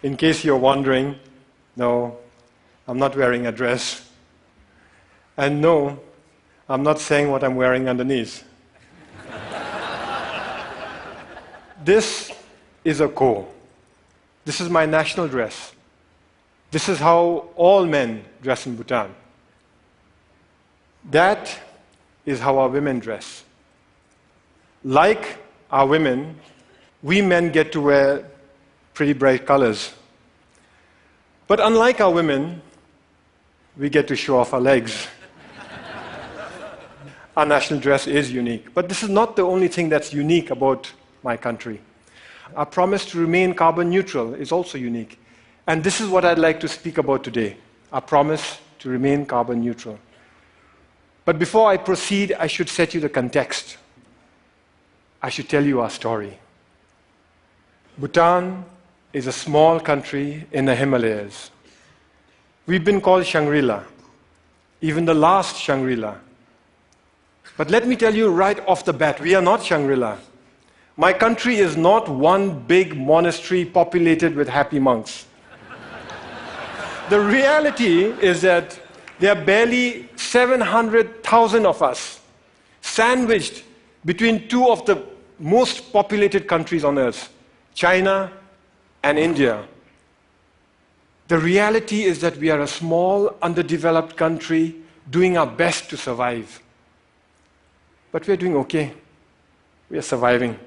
In case you're wondering, no, I'm not wearing a dress. And no, I'm not saying what I'm wearing underneath. This is a ko. This is my national dress. This is how all men dress in Bhutan. That is how our women dress. Like our women, we men get to wear pretty bright colors. But unlike our women, we get to show off our legs. Our national dress is unique. But this is not the only thing that's unique about my country. Our promise to remain carbon neutral is also unique. And this is what I'd like to speak about today, our promise to remain carbon neutral. But before I proceed, I should set you the context. I should tell you our story. Bhutan is a small country in the Himalayas. We've been called Shangri-La, even the last Shangri-La. But let me tell you right off the bat, we are not Shangri-La. My country is not one big monastery populated with happy monks. The reality is that there are barely 700,000 of us, sandwiched between two of the most populated countries on earth, China and India. The reality is that we are a small, underdeveloped country doing our best to survive. But we are doing okay. We are surviving.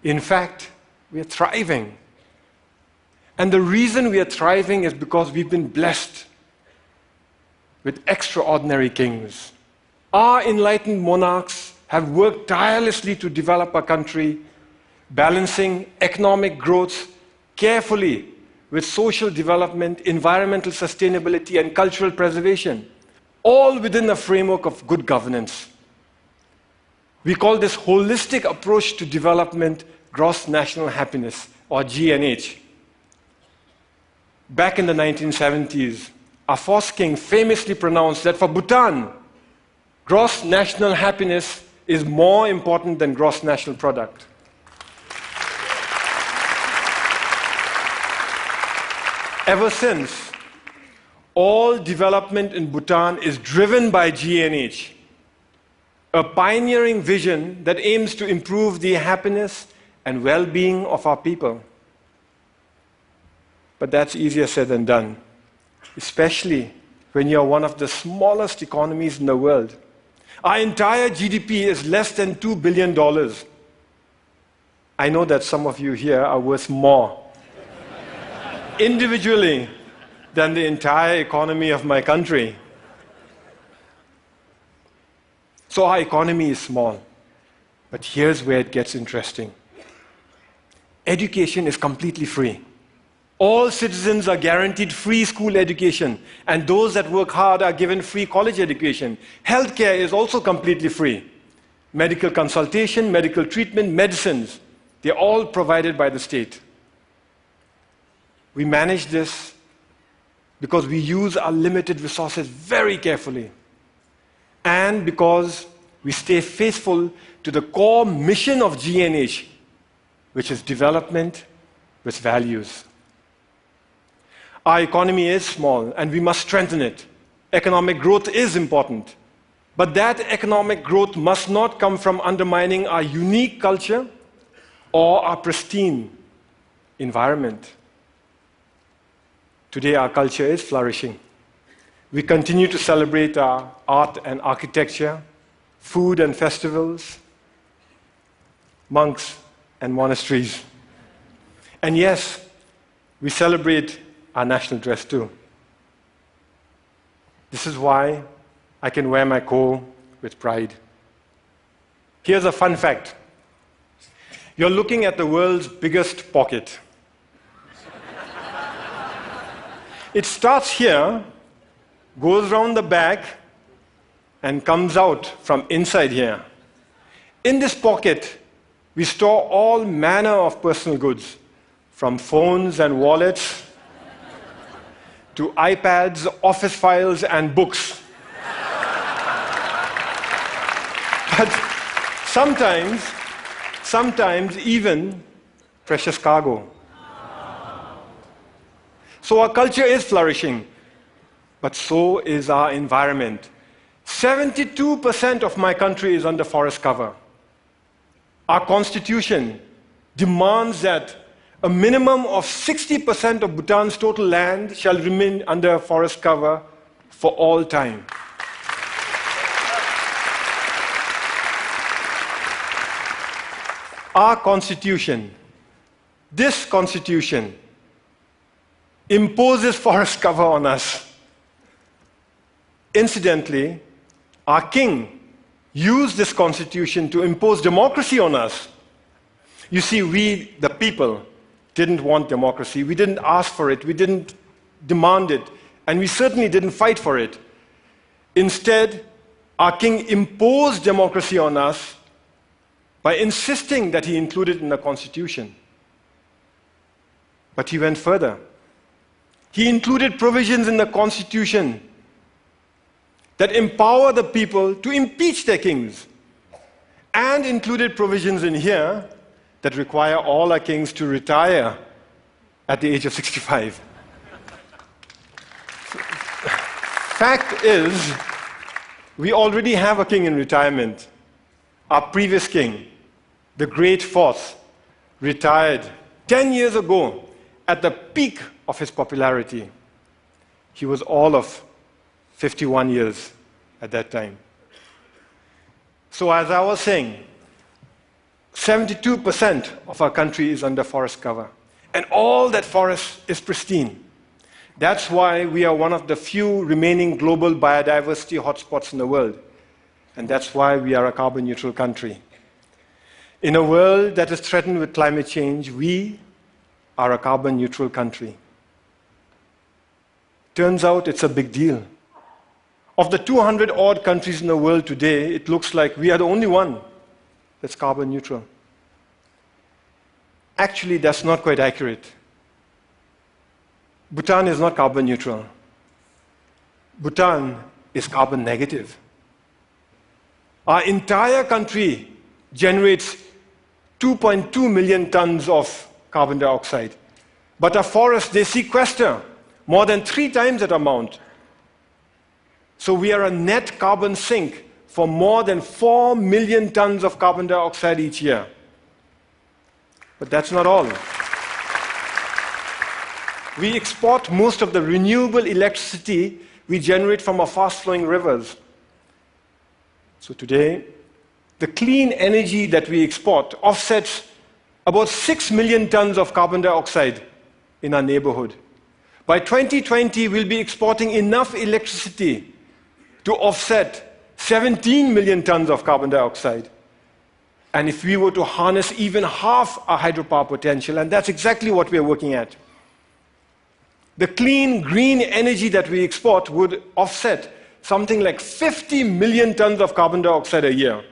In fact, we are thriving. And the reason we are thriving is because we've been blessed with extraordinary kings. Our enlightened monarchs have worked tirelessly to develop our country, balancing economic growth carefully with social development, environmental sustainability, and cultural preservation, all within a framework of good governance. We call this holistic approach to development gross national happiness, or GNH. Back in the 1970s, our first king famously pronounced that for Bhutan, gross national happiness is more important than gross national product. Ever since, all development in Bhutan is driven by GNH, a pioneering vision that aims to improve the happiness and well-being of our people. But that's easier said than done, especially when you're one of the smallest economies in the world. Our entire GDP is less than $2 billion. I know that some of you here are worth more individually than the entire economy of my country. So our economy is small. But here's where it gets interesting. Education is completely free. All citizens are guaranteed free school education, and those that work hard are given free college education. Healthcare is also completely free. Medical consultation, medical treatment, medicines, they're all provided by the state. We manage this because we use our limited resources very carefully, and because we stay faithful to the core mission of GNH, which is development with values. Our economy is small, and we must strengthen it. Economic growth is important. But that economic growth must not come from undermining our unique culture or our pristine environment. Today, our culture is flourishing. We continue to celebrate our art and architecture, food and festivals, monks and monasteries. And yes, we celebrate our national dress too. This is why I can wear my ko with pride. Here's a fun fact. You're looking at the world's biggest pocket. It starts here, goes round the back, and comes out from inside here. In this pocket, we store all manner of personal goods, from phones and wallets to iPads, office files, and books. But sometimes, sometimes even precious cargo. So our culture is flourishing, but so is our environment. 72% of my country is under forest cover. Our constitution demands that a minimum of 60% of Bhutan's total land shall remain under forest cover for all time. Our constitution, this constitution, imposes forest cover on us. Incidentally, our king used this constitution to impose democracy on us. You see, we, the people, didn't want democracy. We didn't ask for it. We didn't demand it. And we certainly didn't fight for it. Instead, our king imposed democracy on us by insisting that he include it in the constitution. But he went further. He included provisions in the constitution that empower the people to impeach their kings, and included provisions in here that require all our kings to retire at the age of 65. Fact is, we already have a king in retirement. Our previous king, the Great Fourth, retired 10 years ago at the peak of his popularity. He was all of 51 years at that time. So as I was saying, 72% of our country is under forest cover. And all that forest is pristine. That's why we are one of the few remaining global biodiversity hotspots in the world. And that's why we are a carbon neutral country. In a world that is threatened with climate change, we are a carbon neutral country. Turns out it's a big deal. Of the 200 odd countries in the world today, it looks like we are the only one that's carbon neutral. Actually, that's not quite accurate. Bhutan is not carbon neutral. Bhutan is carbon negative. Our entire country generates 2.2 million tons of carbon dioxide. But our forests, they sequester more than 3 times that amount. So we are a net carbon sink for more than 4 million tons of carbon dioxide each year. But that's not all. We export most of the renewable electricity we generate from our fast-flowing rivers. So today, the clean energy that we export offsets about 6 million tons of carbon dioxide in our neighborhood. By 2020, we'll be exporting enough electricity to offset 17 million tons of carbon dioxide. And if we were to harness even half our hydropower potential, and that's exactly what we're working at, the clean, green energy that we export would offset something like 50 million tons of carbon dioxide a year.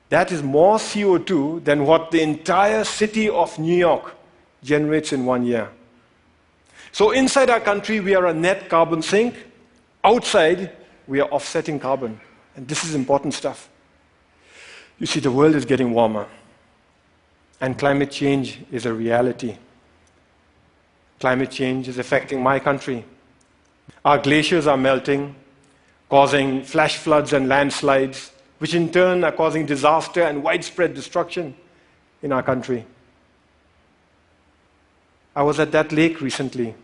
That is more CO2 than what the entire city of New York generates in 1 year. So inside our country, we are a net carbon sink. Outside, we are offsetting carbon. And this is important stuff. You see, the world is getting warmer. And climate change is a reality. Climate change is affecting my country. Our glaciers are melting, causing flash floods and landslides, which in turn are causing disaster and widespread destruction in our country. I was at that lake recently.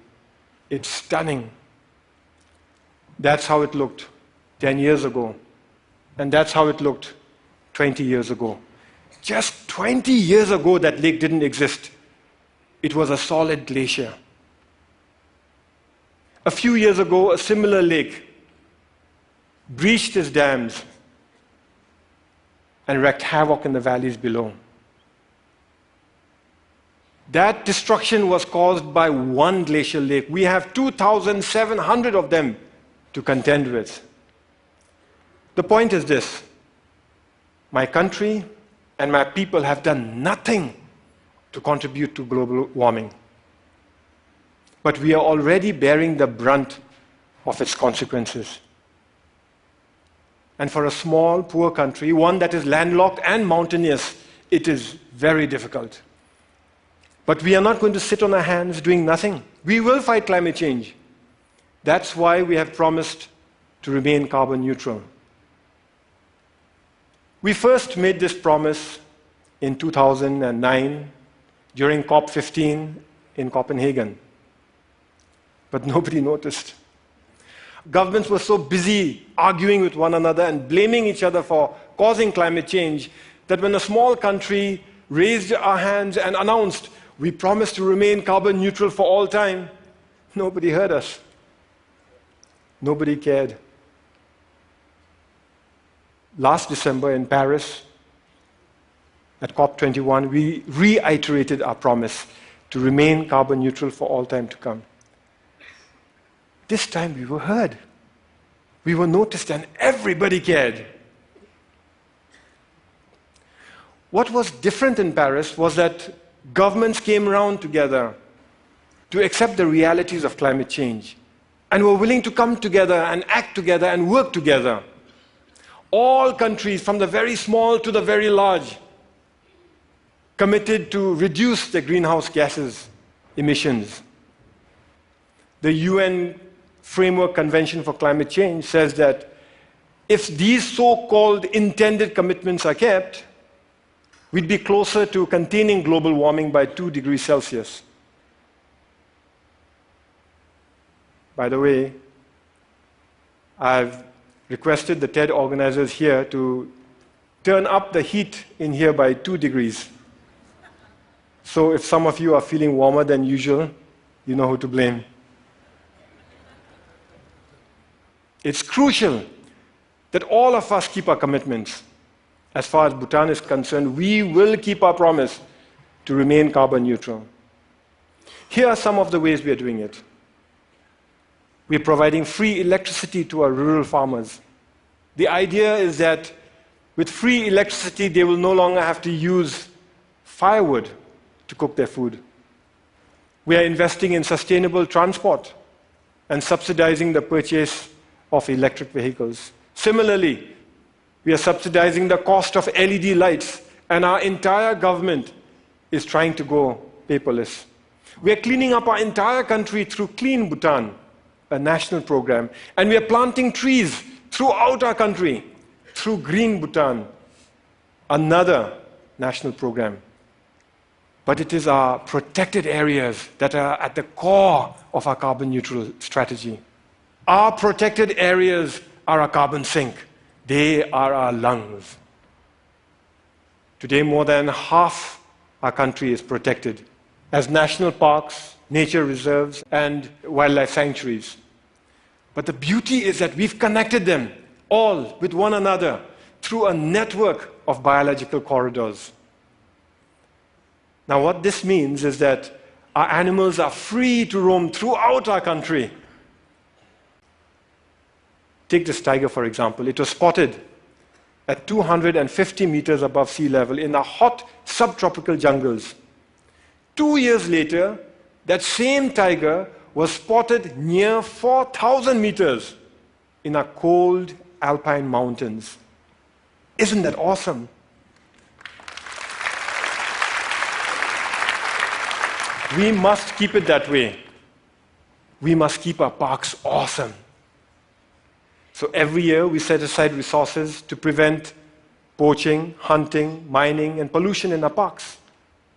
It's stunning. That's how it looked 10 years ago. And that's how it looked 20 years ago. Just 20 years ago, that lake didn't exist. It was a solid glacier. A few years ago, a similar lake breached its dams and wreaked havoc in the valleys below. That destruction was caused by one glacial lake. We have 2,700 of them to contend with. The point is this: my country and my people have done nothing to contribute to global warming. But we are already bearing the brunt of its consequences. And for a small, poor country, one that is landlocked and mountainous, it is very difficult. But we are not going to sit on our hands doing nothing. We will fight climate change. That's why we have promised to remain carbon neutral. We first made this promise in 2009 during COP15 in Copenhagen. But nobody noticed. Governments were so busy arguing with one another and blaming each other for causing climate change that when a small country raised our hands and announced, "We promise to remain carbon neutral for all time," nobody heard us. Nobody cared. Last December in Paris, at COP21, we reiterated our promise to remain carbon neutral for all time to come. This time we were heard. We were noticed and everybody cared. What was different in Paris was that governments came around together to accept the realities of climate change and were willing to come together and act together and work together. All countries, from the very small to the very large, committed to reduce their greenhouse gases emissions. The UN Framework Convention for Climate Change says that if these so-called intended commitments are kept, we'd be closer to containing global warming by 2 degrees Celsius. By the way, I've requested the TED organizers here to turn up the heat in here by 2 degrees. So if some of you are feeling warmer than usual, you know who to blame. It's crucial that all of us keep our commitments. As far as Bhutan is concerned, we will keep our promise to remain carbon neutral. Here are some of the ways we are doing it. We're providing free electricity to our rural farmers. The idea is that with free electricity, they will no longer have to use firewood to cook their food. We are investing in sustainable transport and subsidizing the purchase of electric vehicles. Similarly, we are subsidizing the cost of LED lights, and our entire government is trying to go paperless. We are cleaning up our entire country through Clean Bhutan, a national program, and we are planting trees throughout our country through Green Bhutan, another national program. But it is our protected areas that are at the core of our carbon neutral strategy. Our protected areas are our carbon sink. They are our lungs. Today, more than half our country is protected as national parks, nature reserves, and wildlife sanctuaries. But the beauty is that we've connected them all with one another through a network of biological corridors. Now, what this means is that our animals are free to roam throughout our country. Take this tiger, for example. It was spotted at 250 meters above sea level in the hot subtropical jungles. 2 years later, that same tiger was spotted near 4,000 meters in our cold alpine mountains. Isn't that awesome? We must keep it that way. We must keep our parks awesome. So every year we set aside resources to prevent poaching, hunting, mining, and pollution in our parks,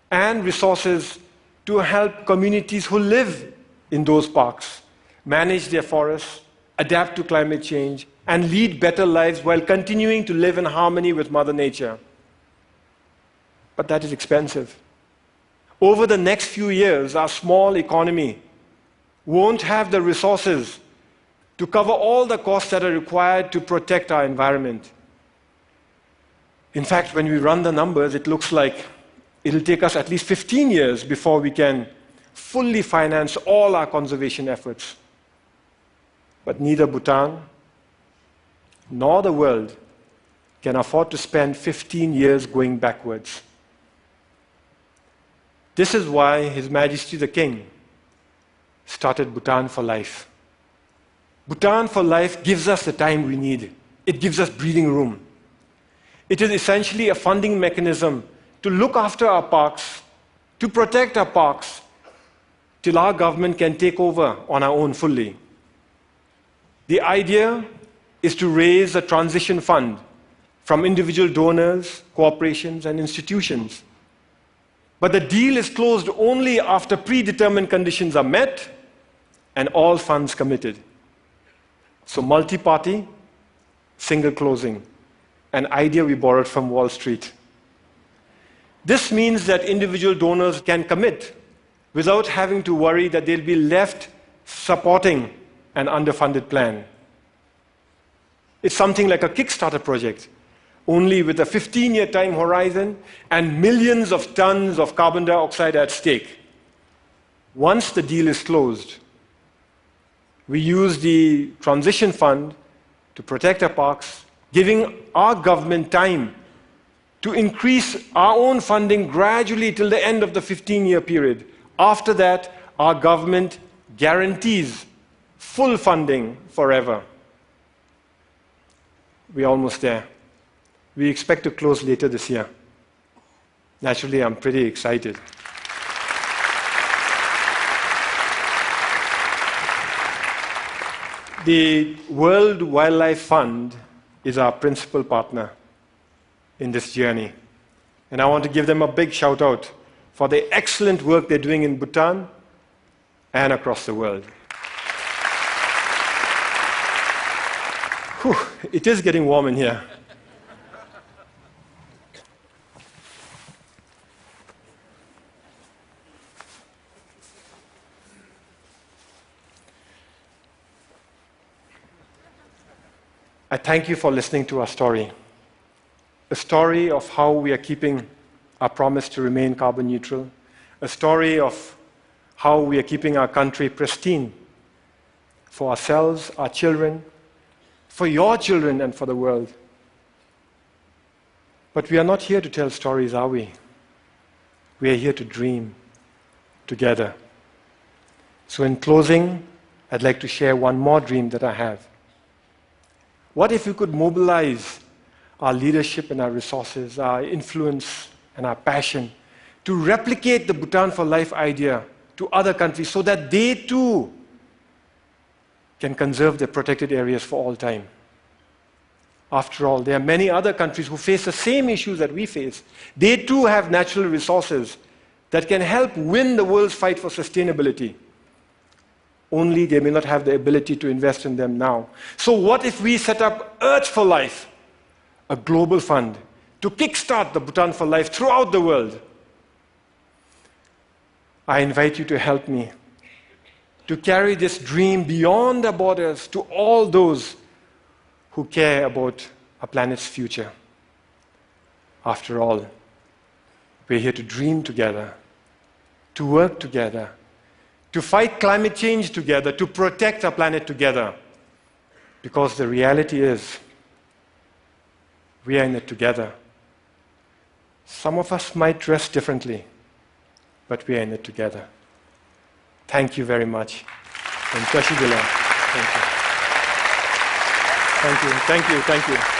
and resources to help communities who live in those parks manage their forests, adapt to climate change, and lead better lives while continuing to live in harmony with Mother Nature. But that is expensive. Over the next few years, our small economy won't have the resources to cover all the costs that are required to protect our environment. In fact, when we run the numbers, it looks like it'll take us at least 15 years before we can fully finance all our conservation efforts. But neither Bhutan nor the world can afford to spend 15 years going backwards. This is why His Majesty the King started Bhutan for Life. Bhutan for Life gives us the time we need. It gives us breathing room. It is essentially a funding mechanism to look after our parks to protect our parks till our government can take over on our own fully. The idea is to raise a transition fund from individual donors, corporations, and institutions. But the deal is closed only after predetermined conditions are met and all funds committed. So multi-party, single closing, an idea we borrowed from Wall Street. This means that individual donors can commit without having to worry that they'll be left supporting an underfunded plan. It's something like a Kickstarter project, only with a 15-year time horizon and millions of tons of carbon dioxide at stake. Once the deal is closed, we use the transition fund to protect our parks, giving our government time to increase our own funding gradually till the end of the 15-year period. After that, our government guarantees full funding forever. We're almost there. We expect to close later this year. Naturally, I'm pretty excited. The World Wildlife Fund is our principal partner in this journey. And I want to give them a big shout out for the excellent work they're doing in Bhutan and across the world. Whew, it is getting warm in here. I thank you for listening to our story. A story of how we are keeping our promise to remain carbon neutral. A story of how we are keeping our country pristine for ourselves, our children, for your children, and for the world. But we are not here to tell stories, are we? We are here to dream together. So in closing, I'd like to share one more dream that I have. What if we could mobilize our leadership and our resources, our influence and our passion to replicate the Bhutan for Life idea to other countries so that they too can conserve their protected areas for all time? After all, there are many other countries who face the same issues that we face. They too have natural resources that can help win the world's fight for sustainability. Only they may not have the ability to invest in them now. So what if we set up Earth for Life, a global fund, to kickstart the Bhutan for Life throughout the world? I invite you to help me to carry this dream beyond the borders to all those who care about our planet's future. After all, we're here to dream together, to work together, to fight climate change together, to protect our planet together. Because the reality is, we are in it together. Some of us might dress differently, but we are in it together. Thank you very much. And Thank you. Thank you. Thank you. Thank you.